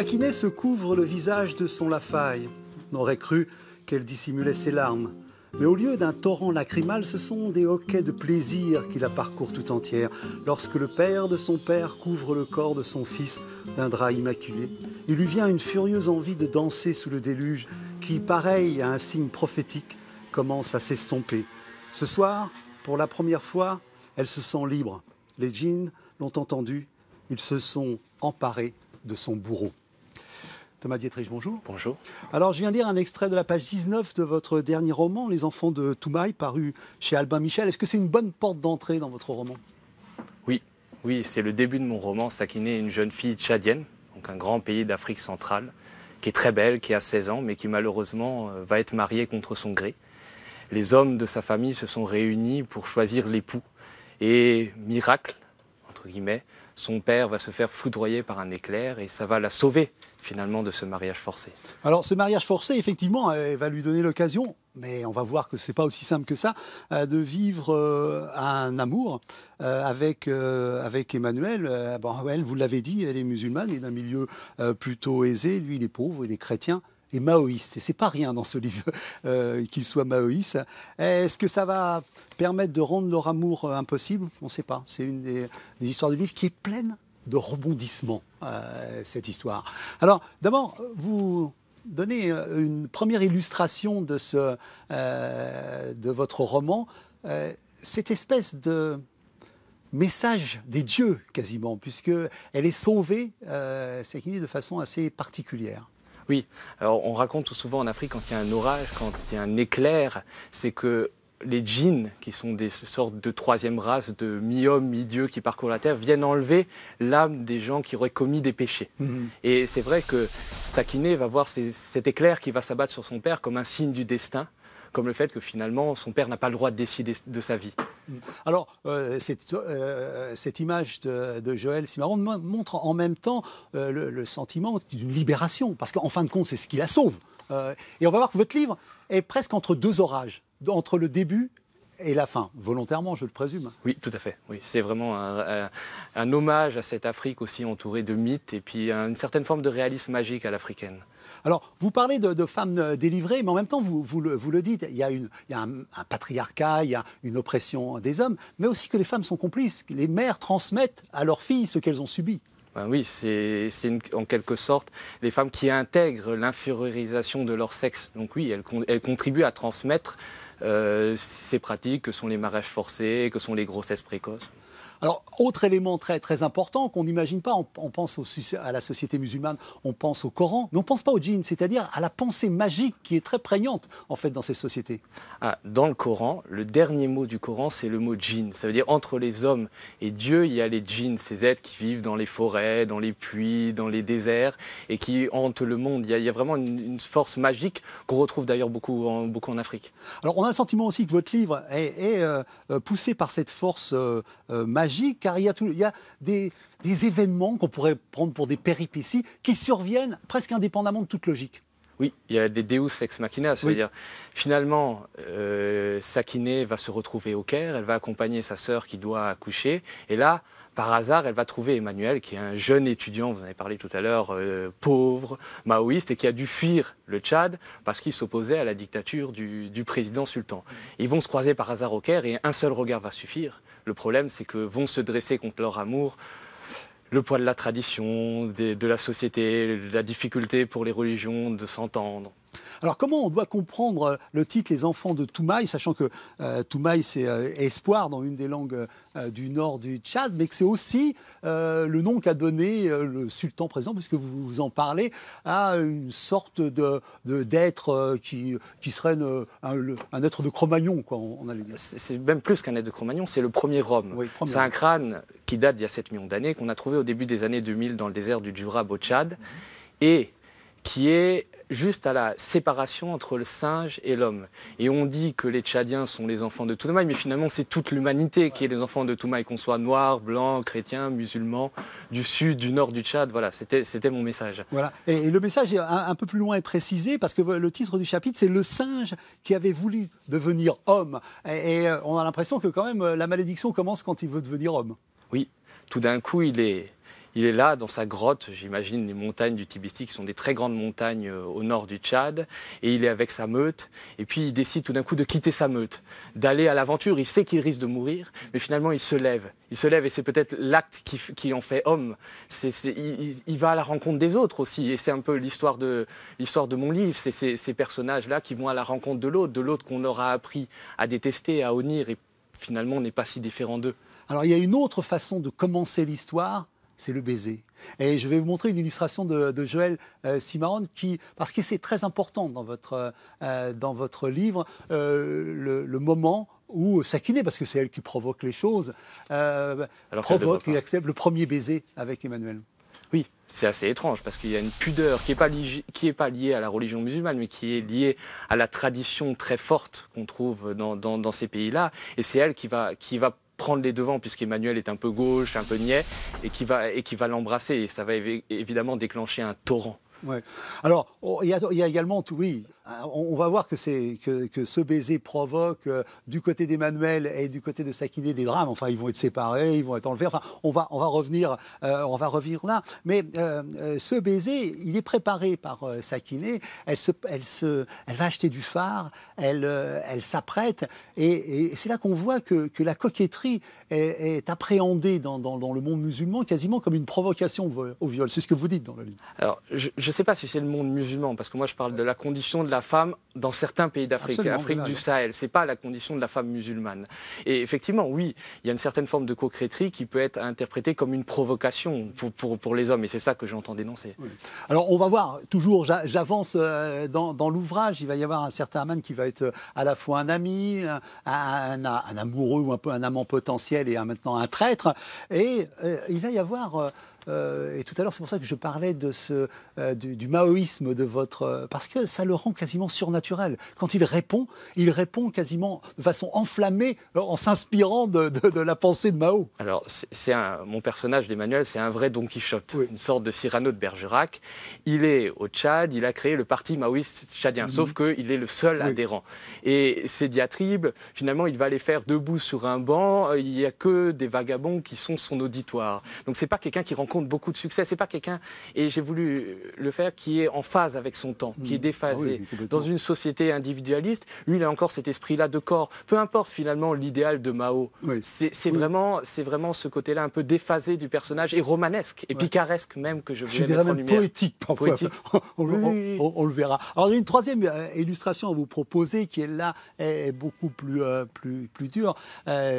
Sakineh se couvre le visage de son lafaille. On aurait cru qu'elle dissimulait ses larmes. Mais au lieu d'un torrent lacrymal, ce sont des hoquets de plaisir qui la parcourent tout entière. Lorsque le père de son père couvre le corps de son fils d'un drap immaculé, il lui vient une furieuse envie de danser sous le déluge qui, pareil à un signe prophétique, commence à s'estomper. Ce soir, pour la première fois, elle se sent libre. Les djinns l'ont entendu, ils se sont emparés de son bourreau. Thomas Dietrich, bonjour. Bonjour. Alors, je viens de lire un extrait de la page 19 de votre dernier roman, Les enfants de Toumaï, paru chez Albin Michel. Est-ce que c'est une bonne porte d'entrée dans votre roman ? Oui, c'est le début de mon roman. Sakineh est une jeune fille tchadienne, donc un grand pays d'Afrique centrale, qui est très belle, qui a 16 ans, mais qui malheureusement va être mariée contre son gré. Les hommes de sa famille se sont réunis pour choisir l'époux. Et miracle, entre guillemets, son père va se faire foudroyer par un éclair et ça va la sauver finalement de ce mariage forcé. Alors ce mariage forcé, effectivement, va lui donner l'occasion, mais on va voir que ce n'est pas aussi simple que ça, de vivre un amour avec Emmanuel. Elle, vous l'avez dit, elle est musulmane, elle est d'un milieu plutôt aisé, lui il est pauvre, il est chrétien. Et maoïste, et c'est pas rien dans ce livre qu'il soit maoïste. Est-ce que ça va permettre de rendre leur amour impossible ? On ne sait pas. C'est une des histoires du livre qui est pleine de rebondissements, cette histoire. Alors, d'abord, vous donnez une première illustration de votre roman, cette espèce de message des dieux, quasiment, puisqu'elle est sauvée, Sakineh, de façon assez particulière. Oui, alors on raconte tout souvent en Afrique, quand il y a un orage, quand il y a un éclair, c'est que les djinns, qui sont des sortes de troisième race, de mi-hommes, mi-dieux qui parcourent la terre, viennent enlever l'âme des gens qui auraient commis des péchés. Et c'est vrai que Sakineh va voir cet éclair qui va s'abattre sur son père comme un signe du destin, comme le fait que finalement son père n'a pas le droit de décider de sa vie. Alors, cette image de Joël Cimarron montre en même temps le sentiment d'une libération, parce qu'en fin de compte, c'est ce qui la sauve. Et on va voir que votre livre est presque entre deux orages, entre le début et la fin, volontairement, je le présume. Oui, tout à fait. Oui, c'est vraiment un hommage à cette Afrique aussi entourée de mythes et puis une certaine forme de réalisme magique à l'africaine. Alors, vous parlez de femmes délivrées, mais en même temps, vous le dites, il y a un patriarcat, il y a une oppression des hommes, mais aussi que les femmes sont complices. Les mères transmettent à leurs filles ce qu'elles ont subi. Ben oui, c'est en quelque sorte les femmes qui intègrent l'infériorisation de leur sexe. Donc oui, elles contribuent à transmettre ces pratiques que sont les mariages forcés, que sont les grossesses précoces. Alors, autre élément très, très important qu'on n'imagine pas, on pense à la société musulmane, on pense au Coran, mais on ne pense pas au djinn, c'est-à-dire à la pensée magique qui est très prégnante en fait dans ces sociétés. Dans le Coran, le dernier mot du Coran, c'est le mot djinn. Ça veut dire entre les hommes et Dieu, il y a les djinns, ces êtres qui vivent dans les forêts, dans les puits, dans les déserts et qui hantent le monde. Il y a vraiment une force magique qu'on retrouve d'ailleurs beaucoup en Afrique. Alors, on a le sentiment aussi que votre livre est poussé par cette force magique, car il y a des événements qu'on pourrait prendre pour des péripéties qui surviennent presque indépendamment de toute logique. Oui, il y a des Deus ex machina, c'est-à-dire finalement Sakineh va se retrouver au Caire, elle va accompagner sa sœur qui doit accoucher, et là, par hasard, elle va trouver Emmanuel, qui est un jeune étudiant, vous en avez parlé tout à l'heure, pauvre, maoïste, et qui a dû fuir le Tchad parce qu'il s'opposait à la dictature du président sultan. Ils vont se croiser par hasard au Caire et un seul regard va suffire. Le problème, c'est que vont se dresser contre leur amour le poids de la tradition, de la société, la difficulté pour les religions de s'entendre. Alors comment on doit comprendre le titre « Les enfants de Toumaï », sachant que Toumaï c'est espoir dans une des langues du nord du Tchad, mais que c'est aussi le nom qu'a donné le sultan présent, puisque vous en parlez, à une sorte d'être qui serait un être de Cro-Magnon, quoi, on allait dire. C'est même plus qu'un être de Cro-Magnon, c'est le premier homme. Oui, c'est un crâne qui date d'il y a 7 millions d'années, qu'on a trouvé au début des années 2000 dans le désert du Djourab au Tchad, et qui est juste à la séparation entre le singe et l'homme. Et on dit que les Tchadiens sont les enfants de Toumaï, mais finalement c'est toute l'humanité qui est les enfants de Toumaï, qu'on soit noir, blanc, chrétien, musulman, du sud, du nord du Tchad. Voilà, c'était mon message. Voilà. Et le message est un peu plus loin et précisé, parce que le titre du chapitre, c'est le singe qui avait voulu devenir homme. Et on a l'impression que quand même la malédiction commence quand il veut devenir homme. Oui, tout d'un coup il est Il est là, dans sa grotte, j'imagine les montagnes du Tibesti, qui sont des très grandes montagnes au nord du Tchad, et il est avec sa meute, et puis il décide tout d'un coup de quitter sa meute, d'aller à l'aventure. Il sait qu'il risque de mourir, mais finalement il se lève. Il se lève, et c'est peut-être l'acte qui en fait homme. Il va à la rencontre des autres aussi, et c'est un peu l'histoire de mon livre. C'est ces personnages-là qui vont à la rencontre de l'autre qu'on leur a appris à détester, à honnir, et finalement on n'est pas si différent d'eux. Alors il y a une autre façon de commencer l'histoire, c'est le baiser. Et je vais vous montrer une illustration de Joël Cimarron parce que c'est très important dans votre livre, le moment où Sakiné, parce que c'est elle qui provoque les choses, provoque et accepte le premier baiser avec Emmanuel. Oui, c'est assez étrange parce qu'il y a une pudeur qui est pas liée à la religion musulmane, mais qui est liée à la tradition très forte qu'on trouve dans ces pays-là. Et c'est elle qui va prendre les devants, puisqu'Emmanuel est un peu gauche, un peu niais, et qui va l'embrasser. Et ça va évidemment déclencher un torrent. Ouais. Alors, il y a également, oui, on va voir que ce baiser provoque du côté d'Emmanuel et du côté de Sakiné des drames. Enfin, ils vont être séparés, ils vont être enlevés. Enfin, on va revenir là. Mais ce baiser, il est préparé par Sakiné. Elle va acheter du fard, elle s'apprête, et c'est là qu'on voit que la coquetterie est appréhendée dans le monde musulman quasiment comme une provocation au viol. C'est ce que vous dites dans le livre. Alors, je ne sais pas si c'est le monde musulman, parce que moi je parle de la condition de la femme dans certains pays d'Afrique, Afrique du Sahel. C'est pas la condition de la femme musulmane. Et effectivement, oui, il y a une certaine forme de coquetterie qui peut être interprétée comme une provocation pour les hommes, et c'est ça que j'entends dénoncer. Oui. Alors on va voir, toujours j'avance dans l'ouvrage, il va y avoir un certain Aman qui va être à la fois un ami, un amoureux ou un peu un amant potentiel et maintenant un traître, et il va y avoir... et tout à l'heure, c'est pour ça que je parlais du maoïsme de votre... Parce que ça le rend quasiment surnaturel. Quand il répond quasiment de façon enflammée en s'inspirant de la pensée de Mao. Alors, mon personnage d'Emmanuel, c'est un vrai Don Quichotte, oui. Une sorte de Cyrano de Bergerac. Il est au Tchad, il a créé le parti maoïste tchadien, sauf qu'il est le seul adhérent. Et ses diatribes, finalement, il va les faire debout sur un banc, il n'y a que des vagabonds qui sont son auditoire. Donc, c'est pas quelqu'un qui rencontre beaucoup de succès, c'est pas quelqu'un, et j'ai voulu le faire, qui est en phase avec son temps, qui est déphasé. Oui, dans une société individualiste, lui, il a encore cet esprit-là de corps. Peu importe finalement l'idéal de Mao. Oui. C'est vraiment ce côté-là un peu déphasé du personnage, et romanesque, et picaresque même, que je voulais mettre en lumière. Poétique, parfois. Poétique. On le verra. Alors, il y a une troisième illustration à vous proposer, qui est là, est beaucoup plus dure.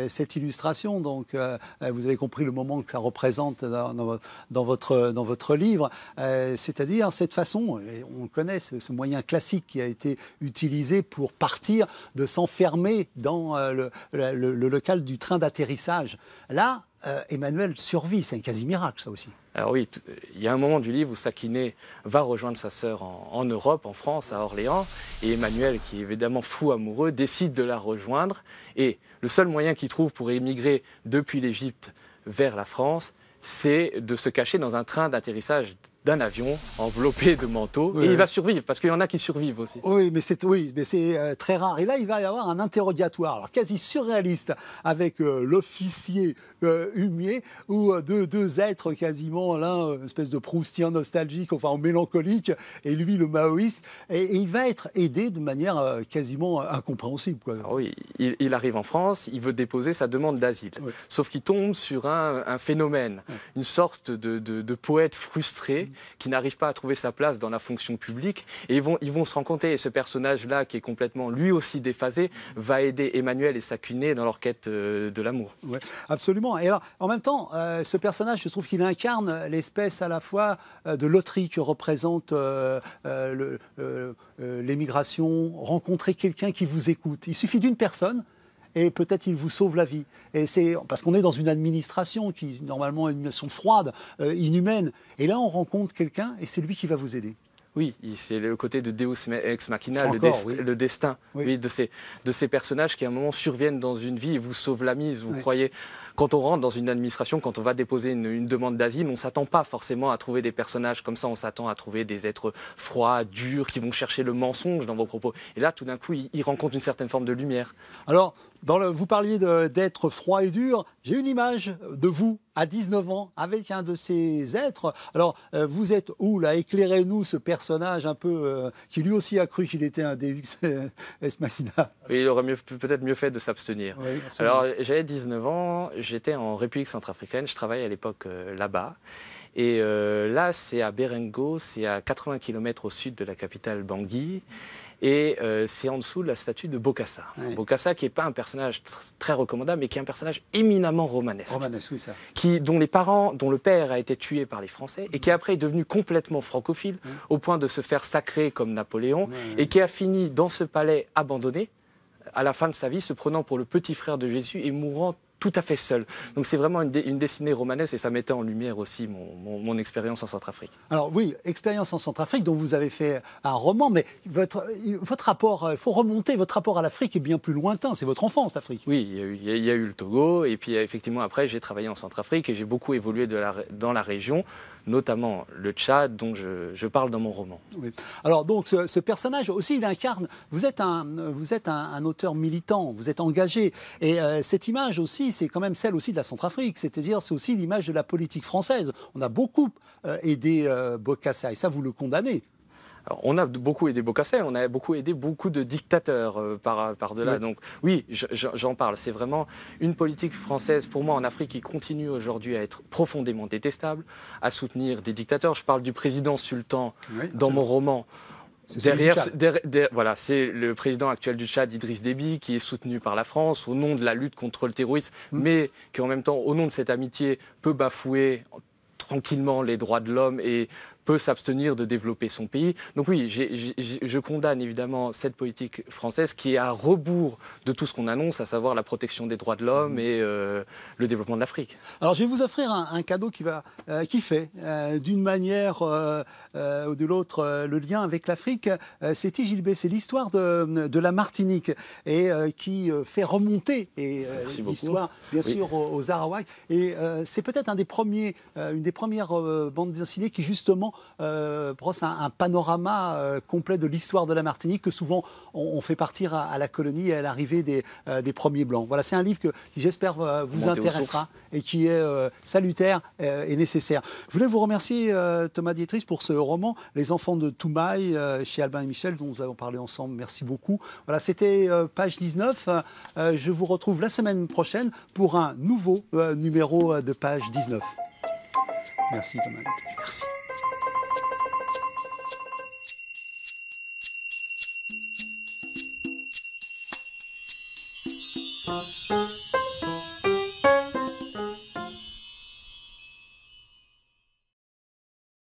Cette illustration, donc, vous avez compris le moment que ça représente dans votre livre, c'est-à-dire cette façon, et on connaît ce moyen classique qui a été utilisé pour partir, de s'enfermer dans le local du train d'atterrissage. Là, Emmanuel survit, c'est un quasi-miracle, ça aussi. Alors oui, il y a un moment du livre où Sakiné va rejoindre sa sœur en Europe, en France, à Orléans, et Emmanuel, qui est évidemment fou amoureux, décide de la rejoindre, et le seul moyen qu'il trouve pour émigrer depuis l'Égypte vers la France, c'est de se cacher dans un train d'atterrissage d'un avion enveloppé de manteaux, et il va survivre, parce qu'il y en a qui survivent aussi. Oui, mais c'est très rare. Et là, il va y avoir un interrogatoire, alors quasi surréaliste, avec l'officier Humier, ou deux êtres quasiment, l'un une espèce de proustien nostalgique, enfin mélancolique, et lui le maoïste, et il va être aidé de manière quasiment incompréhensible, quoi. Alors oui, il arrive en France, il veut déposer sa demande d'asile, sauf qu'il tombe sur un phénomène, une sorte de poète frustré, qui n'arrive pas à trouver sa place dans la fonction publique, et ils vont se rencontrer, et ce personnage-là, qui est complètement lui aussi déphasé, va aider Emmanuel et Sakiné dans leur quête de l'amour. Oui, absolument. Et alors, en même temps, ce personnage, je trouve qu'il incarne l'espèce à la fois de loterie que représente l'émigration, rencontrer quelqu'un qui vous écoute. Il suffit d'une personne, et peut-être il vous sauve la vie. Et c'est parce qu'on est dans une administration qui, normalement, est une administration froide, inhumaine. Et là, on rencontre quelqu'un, et c'est lui qui va vous aider. Oui, c'est le côté de Deus ex machina, le destin, oui, de ces personnages qui à un moment surviennent dans une vie et vous sauvent la mise. Vous croyez, quand on rentre dans une administration, quand on va déposer une demande d'asile, on ne s'attend pas forcément à trouver des personnages comme ça, on s'attend à trouver des êtres froids, durs, qui vont chercher le mensonge dans vos propos. Et là, tout d'un coup, ils rencontrent une certaine forme de lumière. Alors, Vous parliez d'être froid et dur. J'ai une image de vous à 19 ans avec un de ces êtres. Alors, vous êtes où là? Éclairez-nous ce personnage un peu qui lui aussi a cru qu'il était un Deus Ex Machina. Oui, il aurait peut-être mieux fait de s'abstenir. Oui, alors, j'avais 19 ans, j'étais en République centrafricaine, je travaillais à l'époque là-bas. Et là, c'est à Berengo, c'est à 80 km au sud de la capitale Bangui. Et c'est en dessous de la statue de Bokassa. Oui. Bokassa, qui n'est pas un personnage très recommandable, mais qui est un personnage éminemment romanesque. Romanesque, oui, ça. Dont le père a été tué par les Français, et qui après est devenu complètement francophile, au point de se faire sacrer comme Napoléon, et qui a fini dans ce palais abandonné, à la fin de sa vie, se prenant pour le petit frère de Jésus et mourant tout à fait seul. Donc c'est vraiment une destinée romanesque et ça mettait en lumière aussi mon expérience en Centrafrique. Alors oui, expérience en Centrafrique dont vous avez fait un roman, mais votre rapport, il faut remonter, votre rapport à l'Afrique est bien plus lointain, c'est votre enfance l'Afrique. Oui, il y a eu le Togo et puis effectivement après j'ai travaillé en Centrafrique et j'ai beaucoup évolué dans la région, notamment le Tchad dont je parle dans mon roman. Oui. Alors donc ce personnage aussi il incarne, vous êtes un auteur militant, vous êtes engagé et cette image aussi c'est quand même celle aussi de la Centrafrique, c'est-à-dire c'est aussi l'image de la politique française. On a beaucoup aidé Bokassa et ça vous le condamnez. Alors, on a beaucoup aidé Bokassa, on a beaucoup aidé beaucoup de dictateurs par-delà. Oui. Donc oui, j'en parle. C'est vraiment une politique française, pour moi, en Afrique, qui continue aujourd'hui à être profondément détestable, à soutenir des dictateurs. Je parle du président Sultan dans mon roman. Voilà, c'est le président actuel du Tchad, Idriss Déby, qui est soutenu par la France au nom de la lutte contre le terrorisme, mais qui en même temps, au nom de cette amitié, peut bafouer tranquillement les droits de l'homme et peut s'abstenir de développer son pays. Donc oui, je condamne évidemment cette politique française qui est à rebours de tout ce qu'on annonce, à savoir la protection des droits de l'homme et le développement de l'Afrique. Alors je vais vous offrir un cadeau qui fait d'une manière ou de l'autre le lien avec l'Afrique. C'est Tigilbé, c'est l'histoire de la Martinique et qui fait remonter l'histoire bien sûr aux Arawaks. Et c'est peut-être une des premières bandes dessinées qui justement brosse un panorama complet de l'histoire de la Martinique que souvent on fait partir à la colonie et à l'arrivée des premiers Blancs. Voilà, c'est un livre qui j'espère vous intéressera et qui est salutaire et nécessaire. Je voulais vous remercier Thomas Dietrich pour ce roman Les Enfants de Toumaï chez Albin et Michel dont nous avons parlé ensemble. Merci beaucoup. Voilà, c'était page 19. Je vous retrouve la semaine prochaine pour un nouveau numéro de page 19. Merci Thomas Dietrich. Merci.